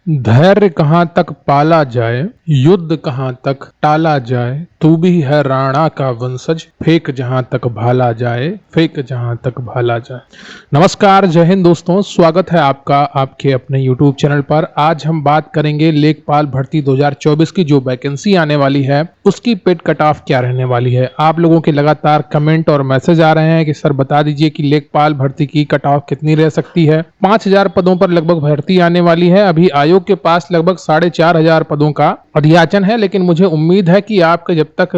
धैर्य कहाँ तक पाला जाए, युद्ध कहाँ तक टाला जाए, तू भी है राणा का वंशज, फेंक जहां तक भाला जाए, फेंक जहां तक भाला जाए। नमस्कार, जय हिंद दोस्तों, स्वागत है आपका आपके अपने YouTube चैनल पर। आज हम बात करेंगे लेखपाल भर्ती 2024 की जो वैकेंसी आने वाली है उसकी पेड कट ऑफ क्या रहने वाली है। आप लोगों के लगातार कमेंट और मैसेज आ रहे हैं कि सर बता दीजिए कि लेखपाल भर्ती की कट ऑफ कितनी रह सकती है। 5000 पदों पर लगभग भर्ती आने वाली है। अभी आयोग के पास लगभग 4500 पदों का अधियाचन है, लेकिन मुझे उम्मीद है कि आपके जब तक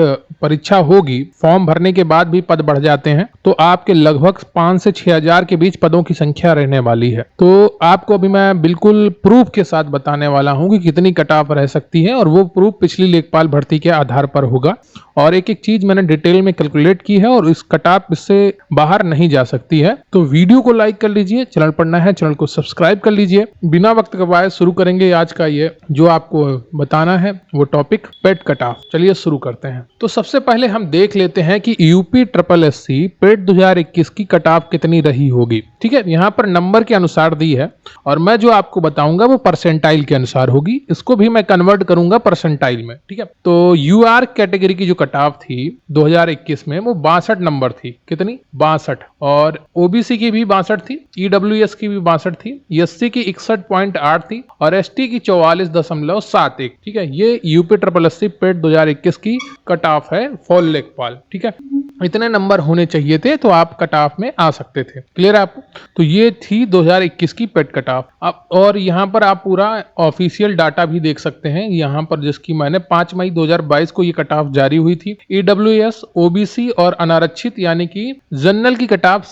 परीक्षा होगी, फॉर्म भरने के बाद भी पद बढ़ जाते हैं तो आपके लगभग 5 से 6000 के बीच पदों की संख्या रहने वाली है। तो आपको अभी मैं बिल्कुल प्रूफ के साथ बताने वाला हूं कि कितनी कट ऑफ रह सकती है, और वो प्रूफ पिछली लेखपाल भर्ती के आधार पर होगा। और एक एक चीज मैंने डिटेल में कैलकुलेट की है और इस कट ऑफ इससे बाहर नहीं जा सकती है। तो वीडियो को लाइक कर लीजिए, चैनल पर नया है चैनल को सब्सक्राइब कर लीजिए। बिना वक्त गवाए शुरू करेंगे आज का ये जो आपको बताना है वो टॉपिक, पेड कट ऑफ। चलिए शुरू करते हैं। तो सबसे पहले हम देख लेते हैं कि यूपी SSSC पेड 2021 की कट ऑफ कितनी रही होगी। ठीक है, यहाँ पर नंबर के अनुसार दी है और मैं जो आपको बताऊंगा वो परसेंटाइल के अनुसार होगी। इसको भी मैं कन्वर्ट करूंगा परसेंटाइल में। ठीक है, तो यूआर कैटेगरी की जो कट ऑफ थी 2021 में वो 62 नंबर थी। कितनी? 62। और ओबीसी की भी 62 थी, ईडब्ल्यूएस की भी 62 थी, एससी की 61.8 थी और एसटी की 44.71। ठीक है, ये यूपी SSSC पेड 2021 की कट ऑफ है फॉर लेखपाल। ठीक है, इतने नंबर होने चाहिए थे तो आप कट ऑफ में आ सकते थे। क्लियर है आपको? तो ये थी 2021 की पेड कट ऑफ। और यहाँ पर आप पूरा ऑफिशियल डाटा भी देख सकते हैं, यहाँ पर जिसकी मैंने 5 मई 2022 को ये कट ऑफ जारी हुई थी। ईडब्ल्यूएस, ओबीसी और अनारक्षित यानी कि जनरल की कट ऑफ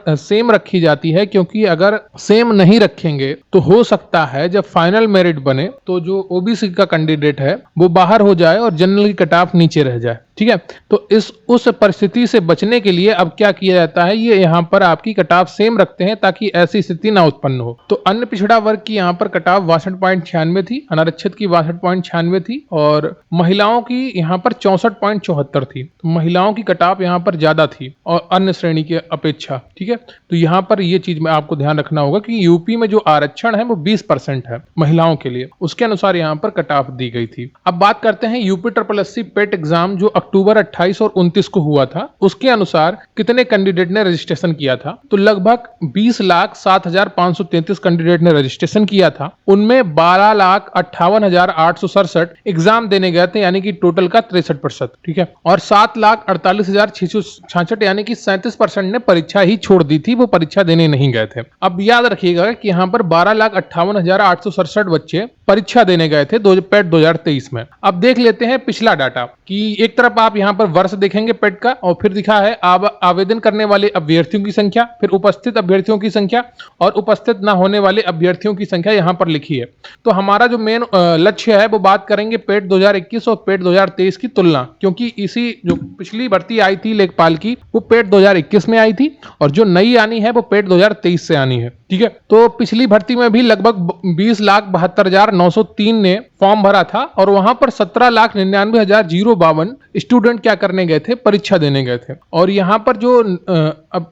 सेम रखी जाती है, क्योंकि अगर सेम नहीं रखेंगे तो हो सकता है जब फाइनल मेरिट बने तो जो ओबीसी का कैंडिडेट है वो बाहर हो जाए और जनरल की कट ऑफ नीचे रह जाए। ठीक है, तो उस परिस्थिति से बचने के लिए अब क्या किया जाता है, ये यहाँ पर आपकी कट ऑफ सेम रखते हैं ताकि ऐसी स्थिति ना उत्पन्न हो। तो अन्य पिछड़ा वर्ग की यहाँ पर कट ऑफ 62.96 थी, अनारक्षित की 62.96 थी और महिलाओं की यहाँ पर 64.74 थी। तो महिलाओं की कट ऑफ यहाँ पर ज्यादा थी और अन्य श्रेणी की अपेक्षा। ठीक है, तो यहाँ पर ये चीज में आपको ध्यान रखना होगा कि यूपी में जो आरक्षण है वो 20% है महिलाओं के लिए, उसके अनुसार यहाँ पर कट ऑफ दी गई थी। अब बात करते हैं यूपी SSSC पेट एग्जाम जो अक्टूबर 28 और 29 को हुआ था, उसके अनुसार कितने कैंडिडेट ने रजिस्ट्रेशन किया था। तो लगभग 20,07,533 कैंडिडेट ने रजिस्ट्रेशन किया था। उनमें 12,58,867 एग्जाम देने गए थे, यानी कि टोटल का 63%। ठीक है, और 7,48,666 यानी कि 37% ने परीक्षा ही छोड़ दी थी, वो परीक्षा देने नहीं गए थे। अब याद रखिएगा कि यहाँ पर 12,58,867 बच्चे परीक्षा देने गए थे पेट 2023 में। अब देख लेते हैं पिछला डाटा कि एक तरफ आप यहाँ पर वर्ष देखेंगे पेट का और फिर दिखा है आवेदन करने वाले अभ्यर्थियों की संख्या, फिर उपस्थित अभ्यर्थियों की संख्या और उपस्थित ना होने वाले अभ्यर्थियों की संख्या यहाँ पर लिखी है। तो हमारा जो मेन लक्ष्य है वो बात करेंगे पेट 2021 और पेट 2023 की तुलना, क्योंकि इसी जो पिछली भर्ती आई थी लेखपाल की वो पेट 2021 में आई थी और जो नई आनी है वो पेट 2023 से आनी है। ठीक है, तो पिछली भर्ती में भी लगभग 20,72,903 ने फॉर्म भरा था और वहां पर 17,99,052 स्टूडेंट क्या करने गए थे, परीक्षा देने गए थे। और यहाँ पर जो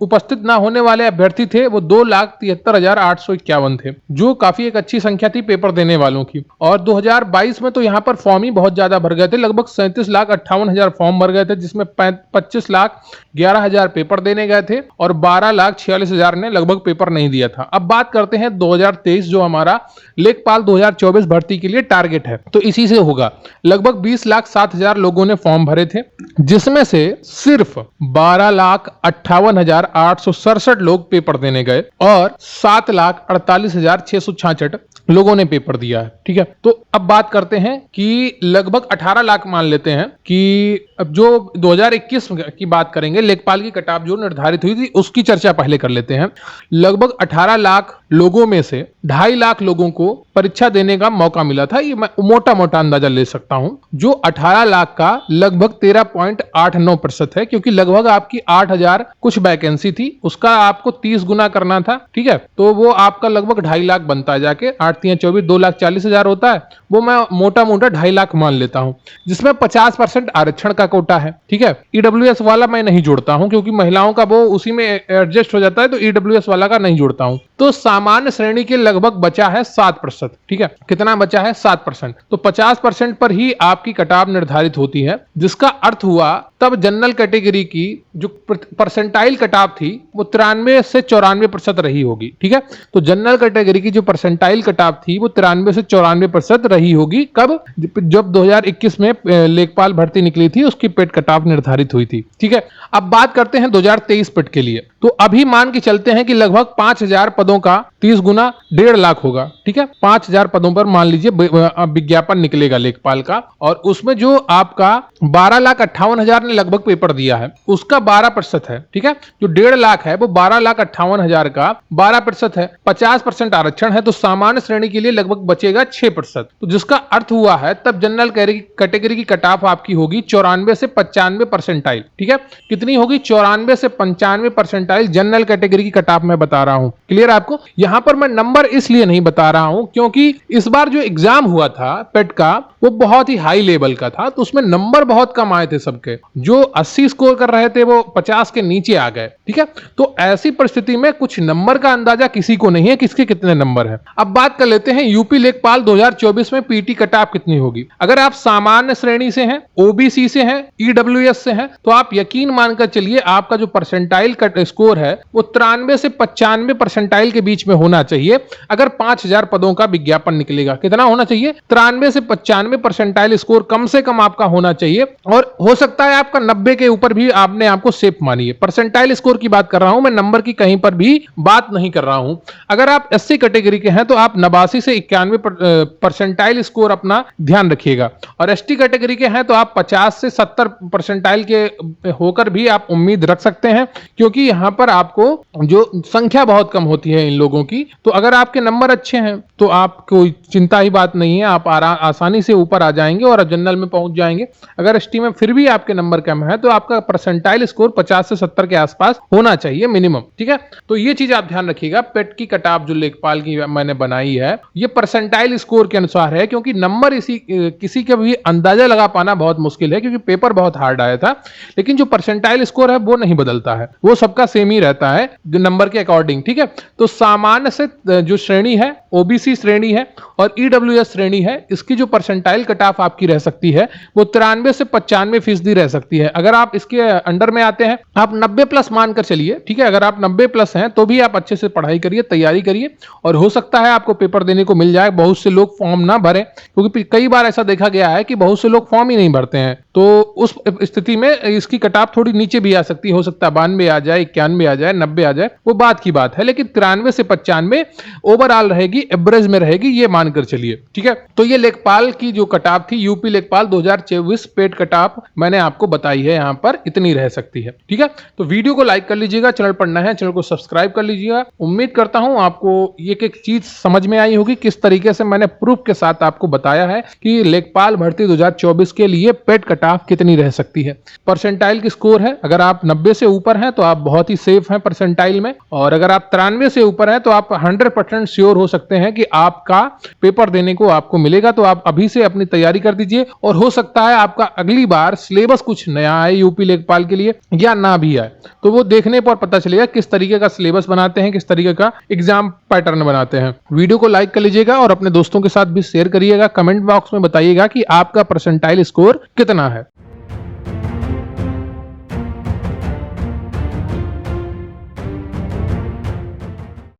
उपस्थित ना होने वाले अभ्यर्थी थे वो 2,73,851 थे, जो काफी एक अच्छी संख्या थी पेपर देने वालों की। और 2022 में तो यहाँ पर फॉर्म ही बहुत ज्यादा भर गए थे, लगभग 37,58,000 फॉर्म भर गए थे, जिसमें 25,11,000 पेपर देने गए थे और 12,46,000 ने लगभग पेपर नहीं दिया था। अब बात करते हैं 2023 जो हमारा लेखपाल 2024 भर्ती के लिए टारगेट है, तो इसी से होगा। लगभग 20,07,000 लोगों ने फॉर्म भरे थे, जिसमें से सिर्फ 12,58,867 लोग पेपर देने गए और 7,48,666 लोगों ने पेपर दिया है। ठीक है, तो अब बात करते हैं कि लगभग 18 लाख मान लेते हैं कि अब जो 2021 की बात करेंगे, लेखपाल की कट ऑफ जो निर्धारित हुई थी उसकी चर्चा पहले कर लेते हैं। लगभग 18 लाख लोगों में से 2.5 लाख लोगों को परीक्षा देने का मौका मिला था। ये मैं मोटा मोटा अंदाजा ले सकता हूं, जो 18 लाख का लगभग 13.89% है, क्योंकि लगभग आपकी 8,000 कुछ वैकेंसी थी, उसका आपको 30 गुना करना था। ठीक है, तो वो आपका लगभग 2.5 लाख बनता है, जाके 8 3 24 2,40,000 होता है। वो मैं मोटा मोटा 2.5 लाख मान लेता हूं, जिसमें 50% आरक्षण का कोटा है। ठीक है, ईडब्ल्यूएस वाला मैं नहीं जोड़ता हूं, क्योंकि महिलाओं का वो उसी में एडजस्ट हो जाता है, तो ईडब्ल्यूएस वाला का नहीं जोड़ता हूं। तो सामान्य श्रेणी के लगभग बचा है 7%। ठीक है, कितना बचा है? 7%। तो 50% पर ही आपकी कटाव निर्धारित होती है, जिसका अर्थ हुआ तब जनरल कैटेगरी की जो परसेंटाइल कटाव थी वो 93 से 94% रही होगी। ठीक है, तो जनरल कैटेगरी की जो परसेंटाइल कटाव थी वो 93 से 94% रही होगी। कब? जब 2021 में लेखपाल भर्ती निकली थी, उसकी पेट कटाव निर्धारित हुई थी। ठीक है, अब बात करते हैं 2023 पेट के लिए। तो अभी मान के चलते हैं कि लगभग 5000 पदों का 30 गुना 1.5 लाख होगा। ठीक है, 5000 पदों पर मान लीजिए विज्ञापन निकलेगा लेखपाल का, और उसमें जो आपका 12,58,000 ने लगभग पेपर दिया है उसका 12% है। ठीक है, जो 1.5 लाख है वो 12,58,000 का 12% है। 50% आरक्षण है, तो सामान्य श्रेणी के लिए लगभग बचेगा 6%। तो जिसका अर्थ हुआ है तब जनरल कैटेगरी की कटाव आपकी होगी 94 से 95 परसेंटाइल। ठीक है, कितनी होगी? 94 से 95 परसेंटाइल जनरल कैटेगरी की कटाव मैं बता रहा हूं। क्लियर आपको? यहां पर मैं नंबर इसलिए नहीं बता रहा हूं क्योंकि इस बार जो एग्जाम हुआ था पेट का वो बहुत ही हाई लेवल का था, तो उसमें नंबर बहुत कम आए थे सबके। जो 80 स्कोर कर रहे थे वो 50 के नीचे आ गए। ठीक है, तो ऐसी परिस्थिति में कुछ नंबर का अंदाजा किसी को नहीं है किसके कितने नंबर है। अब बात कर लेते हैं यूपी लेखपाल 2024 में पीटी कटाव कितनी होगी। अगर आप सामान्य श्रेणी से हैं, ओबीसी से हैं, ईडब्ल्यूएस से हैं, तो आप यकीन मानकर चलिए आपका जो परसेंटाइल स्कोर है वो 93 से 95 परसेंटाइल के बीच में होना चाहिए। अगर 5000 पदों का विज्ञापन निकलेगा, कितना होना चाहिए? 93 से 95 परसेंटाइल स्कोर कम से कम आपका होना चाहिए, और हो सकता है आपका 90 के ऊपर भी आपने आपको सेफ मानिए। परसेंटाइल स्कोर की बात कर रहा हूं मैं, नंबर की कहीं पर भी बात नहीं कर रहा हूं। अगर आप एससी कैटेगरी के हैं तो आप 89 से 91 परसेंटाइल स्कोर अपना ध्यान रखिएगा, और एसटी कैटेगरी के हैं तो आप 50 से 70 परसेंटाइल के होकर भी आप उम्मीद रख सकते हैं, क्योंकि यहां पर आपको जो संख्या बहुत कम होती है इन लोगों की। तो अगर आपके नंबर अच्छे हैं तो आप कोई चिंता ही बात नहीं है, आप आसानी से ऊपर आ जाएंगे और जनरल में पहुंच जाएंगे। अगर एसटी में फिर भी आपके नंबर कम है तो आपका परसेंटाइल स्कोर 50 से 70 के आसपास होना चाहिए मिनिमम। ठीक है, तो ये चीज आप ध्यान रखिएगा। पेट की कटाव जो लेखपाल की मैंने बनाई है ये परसेंटाइल स्कोर के अनुसार है, क्योंकि नंबर किसी का भी अंदाजा लगा पाना बहुत मुश्किल है, क्योंकि पेपर बहुत हार्ड आया था। लेकिन जो परसेंटाइल स्कोर है वो नहीं बदलता है, वो सबका सेम ही रहता है नंबर के अकॉर्डिंग। ठीक है, तो सामान्य से जो श्रेणी है, ओबीसी श्रेणी है और ईडब्ल्यूएस श्रेणी है, इसकी जो परसेंटाइल कटाव आपकी रह सकती है वो 93 से 95% रह सकती है। अगर आप इसके अंडर में आते हैं, आप 90 प्लस मानकर चलिए। ठीक है, अगर आप 90 प्लस हैं तो भी आप अच्छे से पढ़ाई करिए, तैयारी करिए, और हो सकता है आपको पेपर देने को मिल जाए। बहुत से लोग फॉर्म ना भरें, क्योंकि कई बार ऐसा देखा गया है कि बहुत से लोग फॉर्म ही नहीं भरते हैं, तो उस स्थिति में इसकी कटाव थोड़ी नीचे भी आ सकती है। हो सकता है 92 आ जाए, 91 आ जाए, 90 आ जाए, वो बात की बात है, लेकिन 93 से 95 ओवरऑल रहेगी, एवरेज में रहेगी, ये मानकर चलिए। ठीक है, तो ये लेखपाल की जो कटाव थी, यूपी लेखपाल 2024 पेट कटाव मैंने आपको बताई है, यहां पर इतनी रह सकती है। ठीक है, तो वीडियो को लाइक कर लीजिएगा, चैनल पर नए हैं चैनल को सब्सक्राइब कर लीजिएगा। उम्मीद करता हूं आपको एक एक चीज समझ में आई होगी, किस तरीके से मैंने प्रूफ के साथ आपको बताया है कि लेखपाल भर्ती 2024 के लिए पेट कटाव कितनी रह सकती है। परसेंटाइल की स्कोर है, अगर आप 90 से ऊपर हैं तो आप बहुत ही सेफ हैं परसेंटाइल में, और अगर आप 93 से ऊपर हैं तो आप 100% श्योर हो सकते हैं कि आपका पेपर देने को आपको मिलेगा। तो आप अभी से अपनी तैयारी कर दीजिए, और हो सकता है आपका अगली बार सिलेबस कुछ नया आए यूपी लेखपाल के लिए, या ना भी आए, तो वो देखने पर पता चलेगा किस तरीके का सिलेबस बनाते हैं, किस तरीके का एग्जाम पैटर्न बनाते हैं। वीडियो को लाइक कर लीजिएगा और अपने दोस्तों के साथ भी शेयर करिएगा। कमेंट बॉक्स में बताइएगा कि आपका परसेंटाइल स्कोर कितना है।